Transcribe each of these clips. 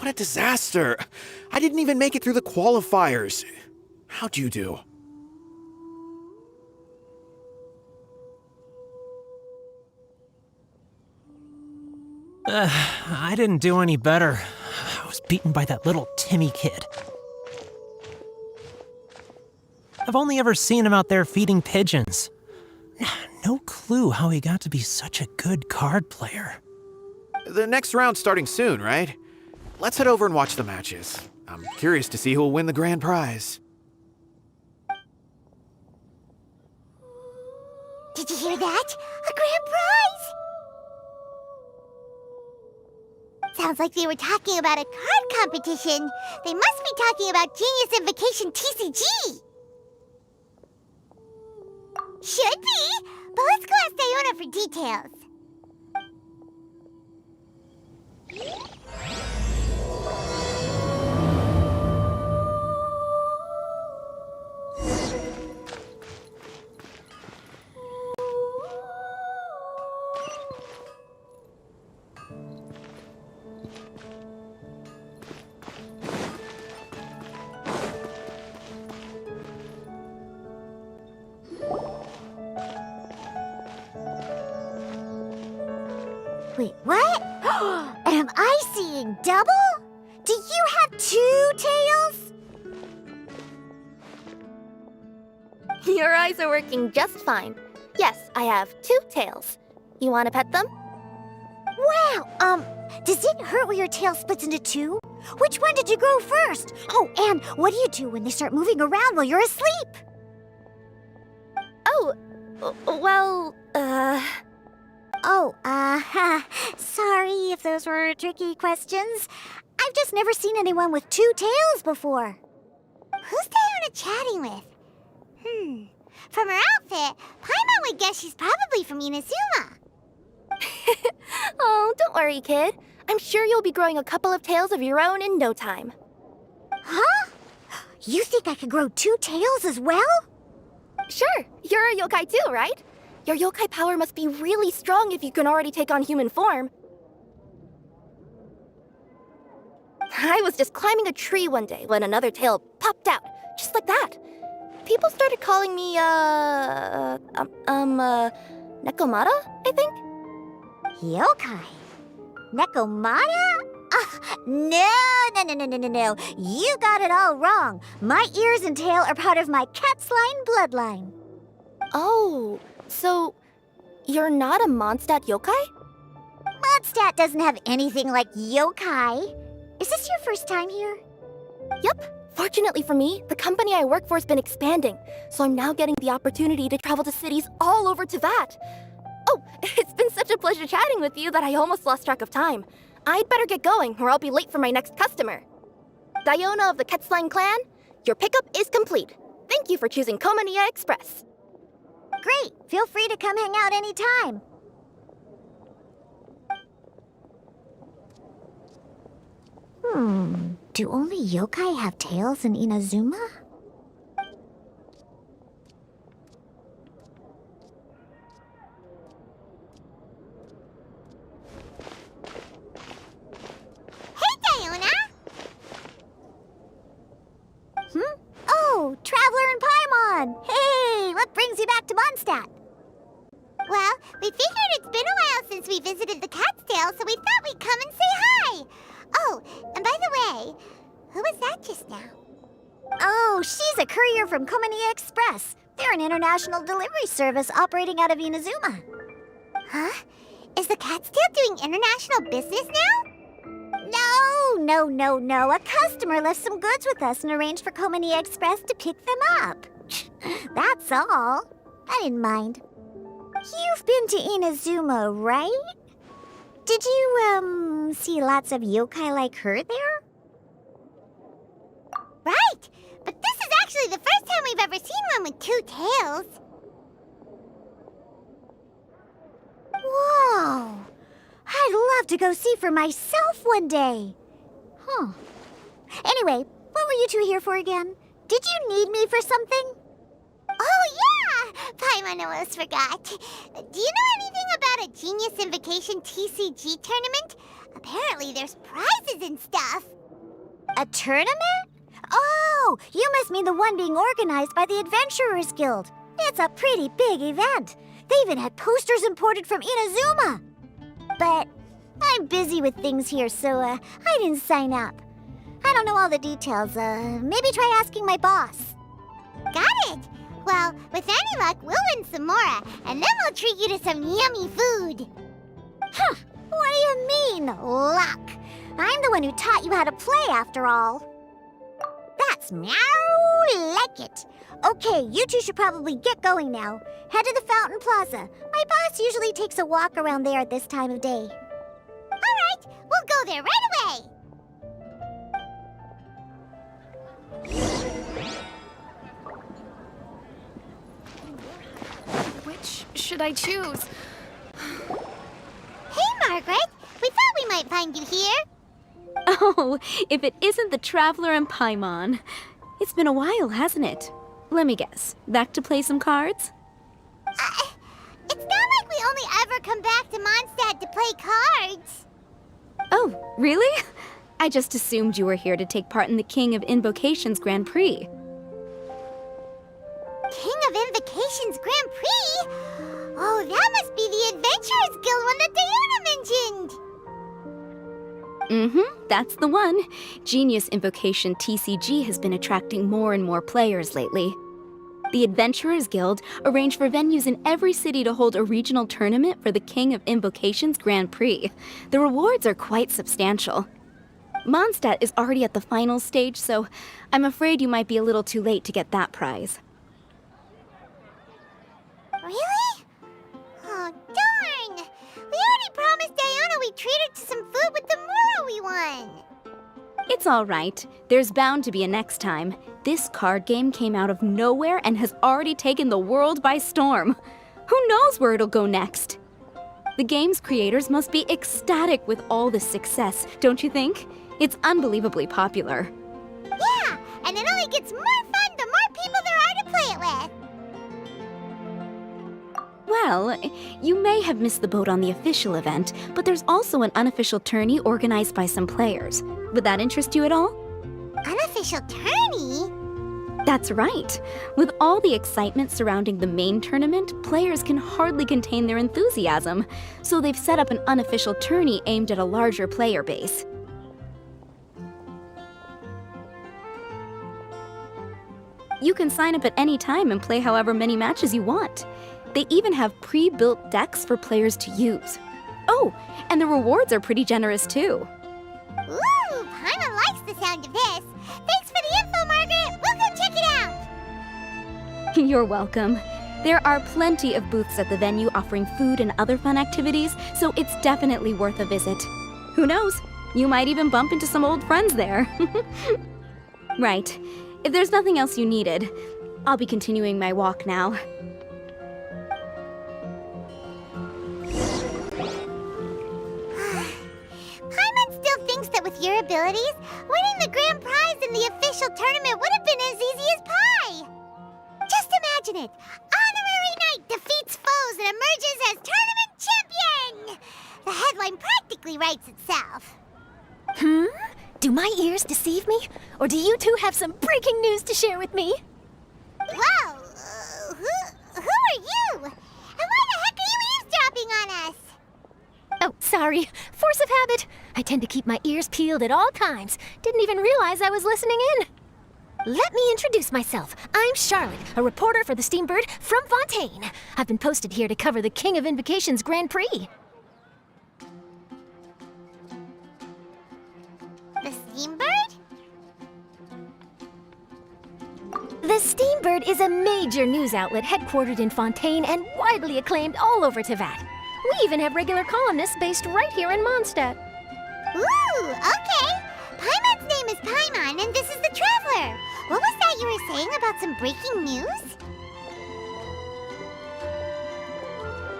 What a disaster. I didn't even make it through the qualifiers. How'd you do? I didn't do any better. I was beaten by that little Timmy kid. I've only ever seen him out there feeding pigeons. No clue how he got to be such a good card player. The next round's starting soon, right? Let's head over and watch the matches. I'm curious to see who will win the grand prize. Did you hear that? A grand prize! Sounds like they were talking about a card competition. They must be talking about Genius Invocation TCG. Should be, but let's go ask Diona for details. Wait, what? Am I seeing double? Do you have 2 tails? Your eyes are working just fine. Yes, I have 2 tails. You want to pet them? Wow, does it hurt when your tail splits into 2? Which one did you grow first? Oh, and what do you do when they start moving around while you're asleep? Oh, well, sorry if those were tricky questions. I've just never seen anyone with 2 tails before. Who's Diona chatting with? From her outfit, Paimon would guess she's probably from Inazuma. Oh, don't worry, kid. I'm sure you'll be growing a couple of tails of your own in no time. Huh? You think I could grow 2 tails as well? Sure, you're a yokai too, right? Your yokai power must be really strong if you can already take on human form. I was just climbing a tree one day when another tail popped out, just like that. People started calling me, Nekomata, I think? Yokai? Nekomata? No. You got it all wrong. My ears and tail are part of my cat's line bloodline. Oh, so you're not a Mondstadt yokai? Mondstadt doesn't have anything like yokai. Is this your first time here? Yep. Fortunately for me, the company I work for has been expanding, so I'm now getting the opportunity to travel to cities all over Teyvat. Oh, it's been such a pleasure chatting with you that I almost lost track of time. I'd better get going, or I'll be late for my next customer. Diona of the Quetzline clan, your pickup is complete. Thank you for choosing Komania Express. Great. Feel free to come hang out anytime. Do only yokai have tails in Inazuma? Hey, Diona! Oh, Traveler and Paimon! Hey, what brings you back to Mondstadt? Well, we figured it's been a while since we visited the Cat's Tail, so we thought we'd come and say hi! Oh, and by the way, who was that just now? Oh, she's a courier from Komania Express. They're an international delivery service operating out of Inazuma. Huh? Is the Cat's Tail doing international business now? No. A customer left some goods with us and arranged for Komania Express to pick them up. That's all. I didn't mind. You've been to Inazuma, right? Did you, see lots of yokai like her there? Right! But this is actually the first time we've ever seen one with 2 tails. Whoa! I'd love to go see for myself one day. Huh. Anyway, what were you 2 here for again? Did you need me for something? Oh, yeah! Paimon almost forgot. Do you know anything about a Genius Invocation TCG tournament? Apparently there's prizes and stuff. A tournament? Oh, you must mean the one being organized by the Adventurers Guild. It's a pretty big event. They even had posters imported from Inazuma. But I'm busy with things here, so I didn't sign up. I don't know all the details. Maybe try asking my boss. Got it. Well, with any luck, we'll win some more, and then we'll treat you to some yummy food. Huh. What do you mean, luck? I'm the one who taught you how to play, after all. That's meow like it. Okay, you two should probably get going now. Head to the Fountain Plaza. My boss usually takes a walk around there at this time of day. All right, we'll go there right away. Which should I choose? Hey, Margaret. We thought we might find you here. Oh, if it isn't the Traveler and Paimon. It's been a while, hasn't it? Let me guess. Back to play some cards? It's not like we only ever come back to Mondstadt to play cards. Oh, really? I just assumed you were here to take part in the King of Invocations Grand Prix. King of Invocations Grand Prix? Oh, that must be the Adventurers Guild one that Diana mentioned. That's the one. Genius Invocation TCG has been attracting more and more players lately. The Adventurers Guild arranged for venues in every city to hold a regional tournament for the King of Invocations Grand Prix. The rewards are quite substantial. Mondstadt is already at the final stage, so I'm afraid you might be a little too late to get that prize. Really? Oh, darn! We already promised Diana we'd treat her to some food with the Muro we won. It's all right. There's bound to be a next time. This card game came out of nowhere and has already taken the world by storm. Who knows where it'll go next? The game's creators must be ecstatic with all this success, don't you think? It's unbelievably popular. Yeah, and it only gets more fun the more people there are to play it with. Well, you may have missed the boat on the official event, but there's also an unofficial tourney organized by some players. Would that interest you at all? Unofficial tourney? That's right. With all the excitement surrounding the main tournament, players can hardly contain their enthusiasm, so they've set up an unofficial tourney aimed at a larger player base. You can sign up at any time and play however many matches you want. They even have pre-built decks for players to use. Oh, and the rewards are pretty generous too. Ooh, Paimon likes the sound of this. Thanks for the info, Margaret. We'll go check it out. You're welcome. There are plenty of booths at the venue offering food and other fun activities, so it's definitely worth a visit. Who knows? You might even bump into some old friends there. Right. If there's nothing else you needed, I'll be continuing my walk now. Paimon still thinks that with your abilities, winning the grand prize in the official tournament would have been as easy as pie. Just imagine it. Honorary Knight defeats foes and emerges as tournament champion. The headline practically writes itself. Do my ears deceive me? Or do you two have some breaking news to share with me? Whoa! Who are you? And why the heck are you eavesdropping on us? Oh, sorry. Force of habit. I tend to keep my ears peeled at all times. Didn't even realize I was listening in. Let me introduce myself. I'm Charlotte, a reporter for the Steambird from Fontaine. I've been posted here to cover the King of Invocations Grand Prix. The Steambird? The Steambird is a major news outlet headquartered in Fontaine and widely acclaimed all over Teyvat. We even have regular columnists based right here in Mondstadt. Ooh, okay. Paimon's name is Paimon, and this is the Traveler. What was that you were saying about some breaking news?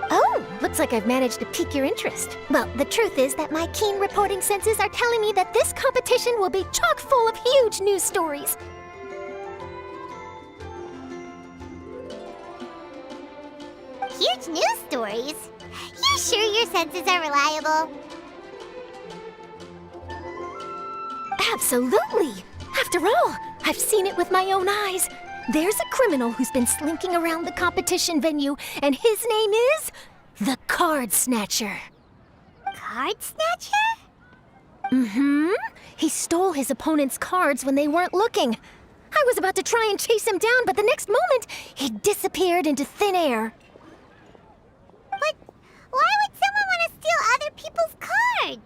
Oh, looks like I've managed to pique your interest. Well, the truth is that my keen reporting senses are telling me that this competition will be chock full of huge news stories. Huge news stories? You sure your senses are reliable? Absolutely! After all, I've seen it with my own eyes. There's a criminal who's been slinking around the competition venue, and his name is the Card Snatcher. Card Snatcher? Mm-hmm. He stole his opponent's cards when they weren't looking. I was about to try and chase him down, but the next moment, he disappeared into thin air. But why would someone want to steal other people's cards?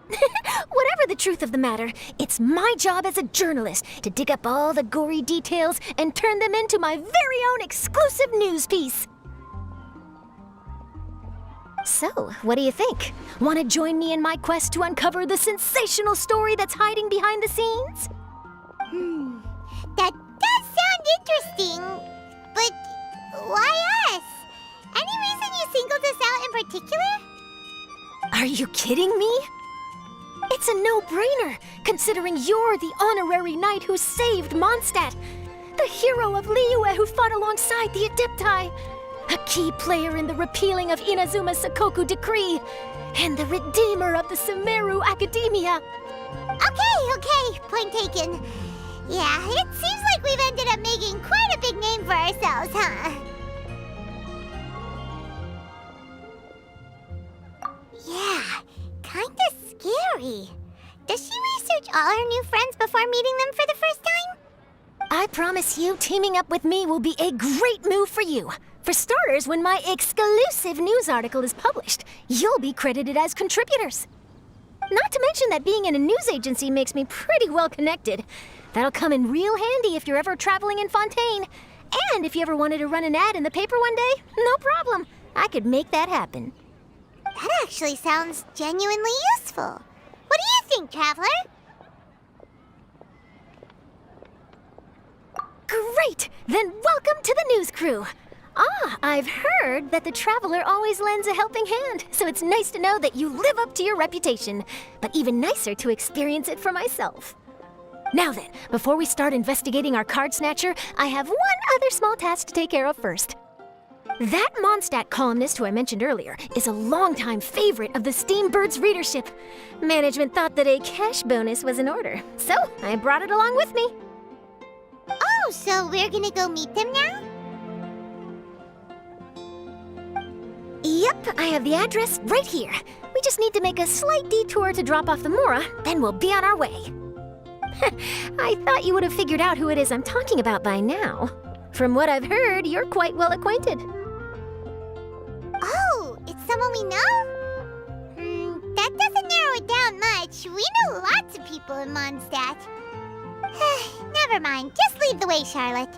Whatever the truth of the matter, it's my job as a journalist to dig up all the gory details and turn them into my very own exclusive news piece. So, what do you think? Want to join me in my quest to uncover the sensational story that's hiding behind the scenes? That does sound interesting, but why us? Any reason you singled us out in particular? Are you kidding me? It's a no-brainer, considering you're the honorary knight who saved Mondstadt, the hero of Liyue who fought alongside the Adepti, a key player in the repealing of Inazuma's Sakoku Decree, and the redeemer of the Sumeru Academia. Okay, point taken. Yeah, it seems like we've ended up making quite a big name for ourselves, huh? Yeah, kinda scary. Does she research all her new friends before meeting them for the first time? I promise you, teaming up with me will be a great move for you. For starters, when my exclusive news article is published, you'll be credited as contributors. Not to mention that being in a news agency makes me pretty well connected. That'll come in real handy if you're ever traveling in Fontaine. And if you ever wanted to run an ad in the paper one day, no problem. I could make that happen. That actually sounds genuinely useful. What do you think, Traveler? Great! Then welcome to the news crew. I've heard that the Traveler always lends a helping hand, so it's nice to know that you live up to your reputation, but even nicer to experience it for myself. Now then, before we start investigating our card snatcher, I have one other small task to take care of first. That Mondstadt columnist who I mentioned earlier is a longtime favorite of the Steambird's readership. Management thought that a cash bonus was in order, so I brought it along with me. Oh, so we're gonna go meet them now? Yep, I have the address right here. We just need to make a slight detour to drop off the Mora, then we'll be on our way. I thought you would have figured out who it is I'm talking about by now. From what I've heard, you're quite well acquainted. Oh, it's someone we know? That doesn't narrow it down much. We know lots of people in Mondstadt. Never mind, just lead the way, Charlotte.